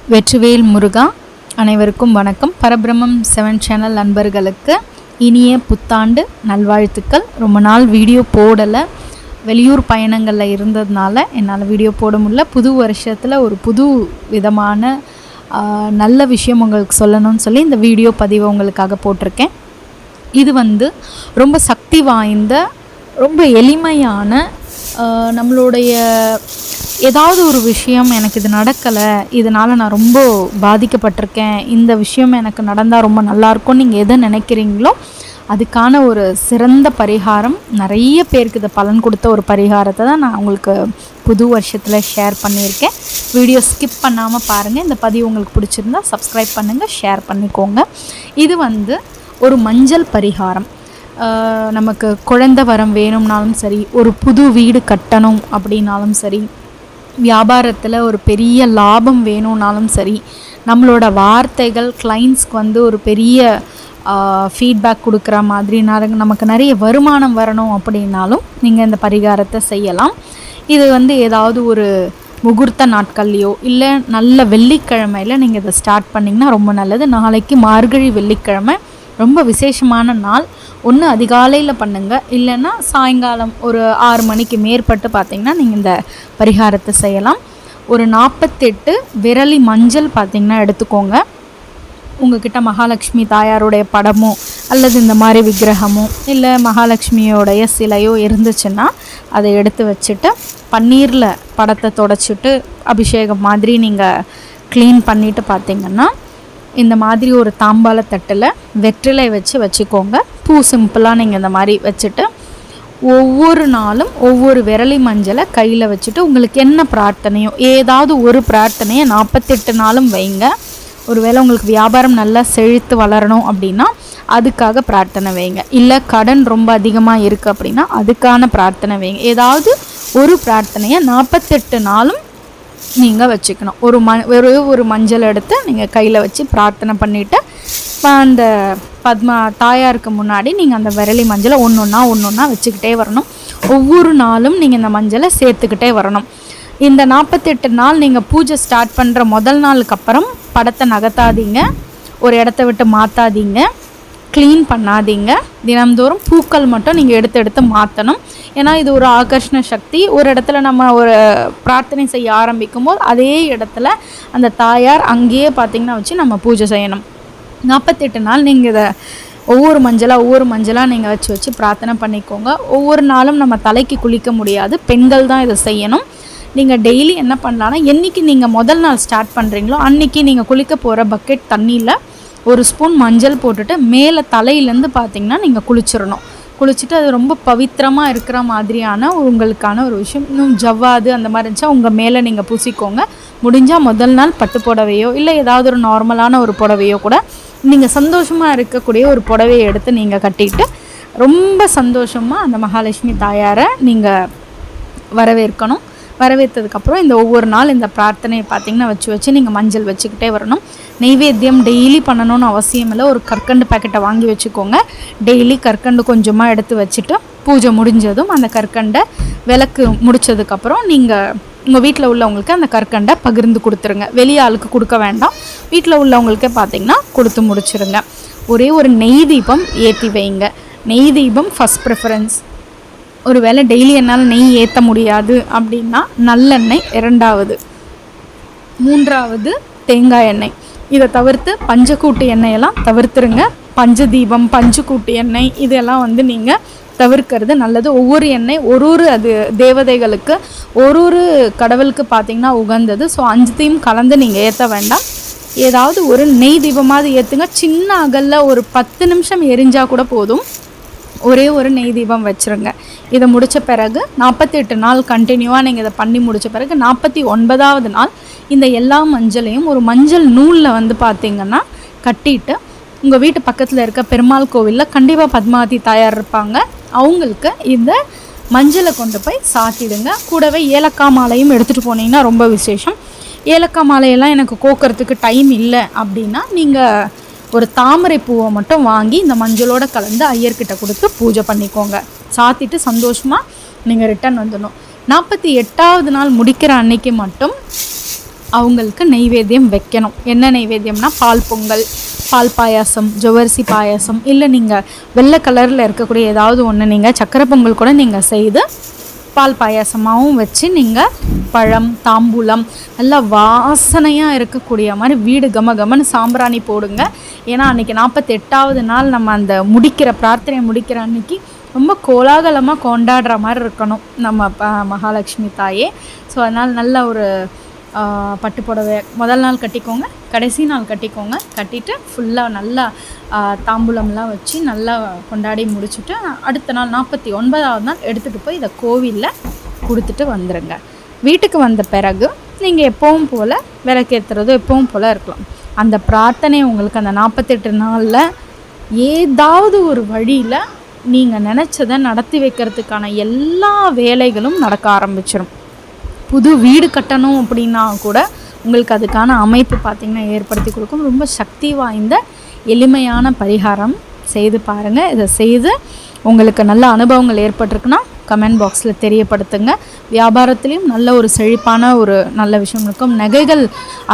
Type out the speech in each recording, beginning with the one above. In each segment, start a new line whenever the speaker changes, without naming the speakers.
வெற்றிவேல் முருகா. அனைவருக்கும் வணக்கம். பரபிரம்மம் 7 சேனல் நண்பர்களுக்கு இனிய புத்தாண்டு நல்வாழ்த்துக்கள். ரொம்ப நாள் வீடியோ போடலை, வெளியூர் பயணங்களில் இருந்ததுனால என்னால் வீடியோ போட முடியல. புது வருஷத்தில் ஒரு புது விதமான நல்ல விஷயம் உங்களுக்கு சொல்லணும்னு சொல்லி இந்த வீடியோ பதிவை உங்களுக்காக போட்டிருக்கேன். இது ரொம்ப சக்தி வாய்ந்த, ரொம்ப எளிமையான, நம்மளுடைய ஏதாவது ஒரு விஷயம் எனக்கு இது நடக்கலை, இதனால் நான் ரொம்ப பாதிக்கப்பட்டிருக்கேன், இந்த விஷயம் எனக்கு நடந்தால் ரொம்ப நல்லாயிருக்கும்னு நீங்கள் எதை நினைக்கிறீங்களோ அதுக்கான ஒரு சிறந்த பரிகாரம், நிறைய பேருக்கு இதை பலன் கொடுத்த ஒரு பரிகாரத்தை தான் நான் உங்களுக்கு புது வருஷத்தில் ஷேர் பண்ணியிருக்கேன். வீடியோ ஸ்கிப் பண்ணாமல் பாருங்கள். இந்த பதிவு உங்களுக்கு பிடிச்சிருந்தா சப்ஸ்கிரைப் பண்ணுங்கள், ஷேர் பண்ணிக்கோங்க. இது ஒரு மஞ்சள் பரிகாரம். நமக்கு குழந்தை வரம் வேணும்னாலும் சரி, ஒரு புது வீடு கட்டணும் அப்படின்னாலும் சரி, வியாபாரத்தில் ஒரு பெரிய லாபம் வேணும்னாலும் சரி, நம்மளோட வார்த்தைகள் கிளைண்ட்ஸ்க்கு ஒரு பெரிய ஃபீட்பேக் கொடுக்குற மாதிரி நமக்கு நிறைய வருமானம் வரணும் அப்படின்னாலும் நீங்கள் இந்த பரிகாரத்தை செய்யலாம். இது ஏதாவது ஒரு முகூர்த்த நாட்கள்லையோ இல்லை நல்ல வெள்ளிக்கிழமையில் நீங்கள் இதை ஸ்டார்ட் பண்ணிங்கன்னா ரொம்ப நல்லது. நாளைக்கு மார்கழி வெள்ளிக்கிழமை, ரொம்ப விசேஷமான நாள். ஒன்று அதிகாலையில் பண்ணுங்கள், இல்லைன்னா சாயங்காலம் ஒரு 6 மணிக்கு மேற்பட்டு பார்த்திங்கன்னா நீங்கள் இந்த பரிகாரத்தை செய்யலாம். ஒரு 48 விரலி மஞ்சள் பார்த்திங்கன்னா எடுத்துக்கோங்க. உங்கள்கிட்ட மகாலட்சுமி தாயாருடைய படமோ அல்லது இந்த மாதிரி விக்கிரகமோ இல்லை மகாலட்சுமியோடைய சிலையோ இருந்துச்சுன்னா அதை எடுத்து வச்சுட்டு பன்னீரில் படத்தை தொடச்சிட்டு அபிஷேகம் மாதிரி நீங்கள் க்ளீன் பண்ணிவிட்டு பார்த்திங்கன்னா இந்த மாதிரி ஒரு தாம்பாள தட்டில் வெற்றிலை வச்சுக்கோங்க. பூ சிம்பிளாக நீங்கள் இந்த மாதிரி வச்சுட்டு ஒவ்வொரு நாளும் ஒவ்வொரு விரலி மஞ்சளை கையில் வச்சுட்டு உங்களுக்கு என்ன பிரார்த்தனையோ ஏதாவது ஒரு பிரார்த்தனையை 48 நாளும் வைங்க. ஒருவேளை உங்களுக்கு வியாபாரம் நல்லா செழித்து வளரணும் அப்படின்னா அதுக்காக பிரார்த்தனை வைங்க, இல்லை கடன் ரொம்ப அதிகமாக இருக்குது அப்படின்னா அதுக்கான பிரார்த்தனை வைங்க. ஏதாவது ஒரு பிரார்த்தனையை 48 நாளும் நீங்கள் வச்சுக்கணும். ஒரு மஞ்சள் எடுத்து நீங்கள் கையில் வச்சு பிரார்த்தனை பண்ணிவிட்டு அந்த தாயாருக்கு முன்னாடி நீங்கள் அந்த விரலி மஞ்சளை ஒன்று வச்சுக்கிட்டே வரணும். ஒவ்வொரு நாளும் நீங்கள் இந்த மஞ்சளை சேர்த்துக்கிட்டே வரணும். இந்த 48 நாள் நீங்கள் பூஜை ஸ்டார்ட் பண்ணுற முதல் நாளுக்கு அப்புறம் படத்தை நகர்த்தாதீங்க, ஒரு இடத்த விட்டு மாற்றாதீங்க, க்ளீன் பண்ணாதீங்க. தினம்தோறும் பூக்கள் மட்டும் நீங்கள் எடுத்து மாற்றணும். ஏன்னா இது ஒரு ஆகர்ஷண சக்தி. ஒரு இடத்துல நம்ம ஒரு பிரார்த்தனை செய்ய ஆரம்பிக்கும் போது அதே இடத்துல அந்த தாயார் அங்கேயே பார்த்திங்கன்னா வச்சு நம்ம பூஜை செய்யணும். 48 நாள் நீங்கள் இதை ஒவ்வொரு மஞ்சளாக நீங்கள் வச்சு பிரார்த்தனை பண்ணிக்கோங்க. ஒவ்வொரு நாளும் நம்ம தலைக்கு குளிக்க முடியாது, பெண்கள் தான் இதை செய்யணும். நீங்கள் டெய்லி என்ன பண்ணலான்னா, என்றைக்கு நீங்கள் முதல் நாள் ஸ்டார்ட் பண்ணுறீங்களோ அன்றைக்கி நீங்கள் குளிக்க போகிற பக்கெட் தண்ணியில் ஒரு ஸ்பூன் மஞ்சள் போட்டுட்டு மேலே தலையிலேருந்து பார்த்திங்கன்னா நீங்கள் குளிச்சுட்டு அது ரொம்ப பவித்திரமாக இருக்கிற மாதிரியான உங்களுக்கான ஒரு விஷயம். இன்னும் ஜவ்வாது அந்த மாதிரி இருந்துச்சா உங்கள் மேலே நீங்கள் பூசிக்கோங்க. முடிஞ்சால் முதல் நாள் பட்டு புடவையோ இல்லை ஏதாவது ஒரு நார்மலான ஒரு புடவையோ கூட நீங்கள் சந்தோஷமாக இருக்கக்கூடிய ஒரு புடவையை எடுத்து நீங்கள் கட்டிட்டு ரொம்ப சந்தோஷமாக அந்த மகாலட்சுமி தாயாரை நீங்கள் வரவேற்கணும். வரவேற்றதுக்கப்புறம் இந்த ஒவ்வொரு நாள் இந்த பிரார்த்தனையை பார்த்திங்கன்னா வச்சு நீங்கள் மஞ்சள் வச்சுக்கிட்டே வரணும். நெய்வேத்தியம் டெய்லி பண்ணணும்னு அவசியம் இல்லை. ஒரு கற்கண்டு பேக்கெட்டை வாங்கி வச்சுக்கோங்க. டெய்லி கற்கண்டு கொஞ்சமாக எடுத்து வச்சுட்டு பூஜை முடிஞ்சதும் அந்த கற்கண்டை விளக்கு முடித்ததுக்கப்புறம் நீங்கள் உங்கள் வீட்டில் உள்ளவங்களுக்கு அந்த கற்கண்டை பகிர்ந்து கொடுத்துருங்க. வெளியாளுக்கு கொடுக்க வேண்டாம், வீட்டில் உள்ளவங்களுக்கே பார்த்திங்கன்னா கொடுத்து முடிச்சுருங்க. ஒரே ஒரு நெய் தீபம் ஏற்றி வைங்க. நெய் தீபம் ஃபஸ்ட் ப்ரிஃபரன்ஸ். ஒரு வேளை டெய்லி என்னால் நெய் ஏற்ற முடியாது அப்படின்னா நல்லெண்ணெய் 2வது, 3வது தேங்காய் எண்ணெய். இதை தவிர்த்து பஞ்சக்கூட்டு எண்ணெயெல்லாம் தவிர்த்துருங்க. பஞ்சதீபம், பஞ்சுக்கூட்டு எண்ணெய் இதெல்லாம் நீங்கள் தவிர்க்கிறது நல்லது. ஒவ்வொரு எண்ணெய் ஒரு அது தேவதைகளுக்கு ஒரு கடவுளுக்கு பார்த்திங்கன்னா உகந்தது. ஸோ 5த்தையும் கலந்து நீங்கள் ஏற்ற வேண்டாம். ஏதாவது ஒரு நெய் தீபமாவது ஏற்றுங்க. சின்ன அகலில் ஒரு 10 நிமிஷம் எரிஞ்சால் கூட போதும். ஒரே ஒரு நெய் தீபம் வச்சுருங்க. இதை முடித்த பிறகு 48 நாள் கண்டினியூவாக நீங்கள் இதை பண்ணி முடித்த பிறகு 49வது நாள் இந்த எல்லா மஞ்சளையும் ஒரு மஞ்சள் நூலில் பார்த்திங்கன்னா கட்டிட்டு உங்கள் வீட்டு பக்கத்தில் இருக்க பெருமாள் கோவிலில் கண்டிப்பாக பத்மாவதி தாயார் இருப்பாங்க, அவங்களுக்கு இந்த மஞ்சளை கொண்டு போய் சாத்திடுங்க. கூடவே ஏலக்காய் மாலையும் எடுத்துகிட்டு போனீங்கன்னா ரொம்ப விசேஷம். ஏலக்காய் மாலையெல்லாம் எனக்கு கோக்கிறதுக்கு டைம் இல்லை அப்படின்னா நீங்கள் ஒரு தாமரை பூவை மட்டும் வாங்கி இந்த மஞ்சளோடு கலந்து ஐயர்கிட்ட கொடுத்து பூஜை பண்ணிக்கோங்க. சாத்திட்டு சந்தோஷமாக நீங்கள் ரிட்டன் வந்துடணும். 48வது நாள் முடிக்கிற அன்னைக்கு மட்டும் அவங்களுக்கு நெய்வேத்தியம் வைக்கணும். என்ன நெய்வேத்தியம்னா பால் பொங்கல், பால் பாயாசம், ஜவ்வரிசி பாயாசம், இல்லை நீங்கள் வெள்ளை கலரில் இருக்கக்கூடிய ஏதாவது ஒன்று நீங்கள் சக்கரை பொங்கல் கூட நீங்கள் செய்து பால் பாயாசமாகவும் வச்சு நீங்கள் பழம், தாம்பூலம் நல்லா வாசனையாக இருக்கக்கூடிய மாதிரி வீடு கமகமன்னு சாம்பிராணி போடுங்க. ஏன்னா அன்றைக்கி 48வது நாள் நம்ம அந்த பிரார்த்தனையை முடிக்கிற அன்றைக்கி ரொம்ப கோலாகலமாக கொண்டாடுற மாதிரி இருக்கணும் நம்ம மகாலட்சுமி தாயே. ஸோ அதனால் நல்ல ஒரு பட்டு புடவை முதல் நாள் கட்டிக்கோங்க, கடைசி நாள் கட்டிக்கோங்க. கட்டிட்டு ஃபுல்லாக நல்லா தாம்பூலம்லாம் வச்சு நல்லா கொண்டாடி முடிச்சுட்டு அடுத்த நாள் 49வது நாள் எடுத்துகிட்டு போய் இதை கோவிலில் கொடுத்துட்டு வந்துடுங்க. வீட்டுக்கு வந்த பிறகு நீங்கள் எப்பவும் போல் விளக்கேற்றுறதோ எப்பவும் போல் இருக்கலாம். அந்த பிரார்த்தனை உங்களுக்கு அந்த 48 நாளில் ஏதாவது ஒரு வழியில் நீங்கள் நினச்சதை நடத்தி வைக்கிறதுக்கான எல்லா வேலைகளும் நடக்க ஆரம்பிச்சிடும். புது வீடு கட்டணும் அப்படின்னா கூட உங்களுக்கு அதுக்கான அமைப்பு பார்த்திங்கன்னா ஏற்படுத்தி கொடுக்கும். ரொம்ப சக்தி வாய்ந்த எளிமையான பரிகாரம் செய்து பாருங்கள். இதை செய்து உங்களுக்கு நல்ல அனுபவங்கள் ஏற்பட்டிருக்குன்னா கமெண்ட் பாக்ஸில் தெரியப்படுத்துங்க. வியாபாரத்துலேயும் நல்ல ஒரு செழிப்பான ஒரு நல்ல விஷயம் இருக்கும். நகைகள்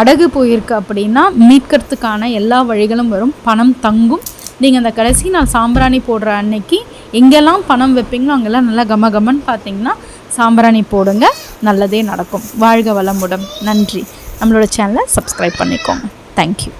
அடகு போயிருக்கு அப்படின்னா மீட்கிறதுக்கான எல்லா வழிகளும் வரும். பணம் தங்கும். நீங்கள் அந்த கடைசி நாள் சாம்பிராணி போடுற அன்னைக்கு எங்கெல்லாம் பணம் வைப்பீங்களோ அங்கெல்லாம் நல்லா கமகமன்னு பார்த்தீங்கன்னா சாம்பிராணி போடுங்க, நல்லதே நடக்கும். வாழ்க வளமுடன். நன்றி. நம்மளோட சேனலை சப்ஸ்கிரைப் பண்ணிக்கோங்க. தேங்க்யூ.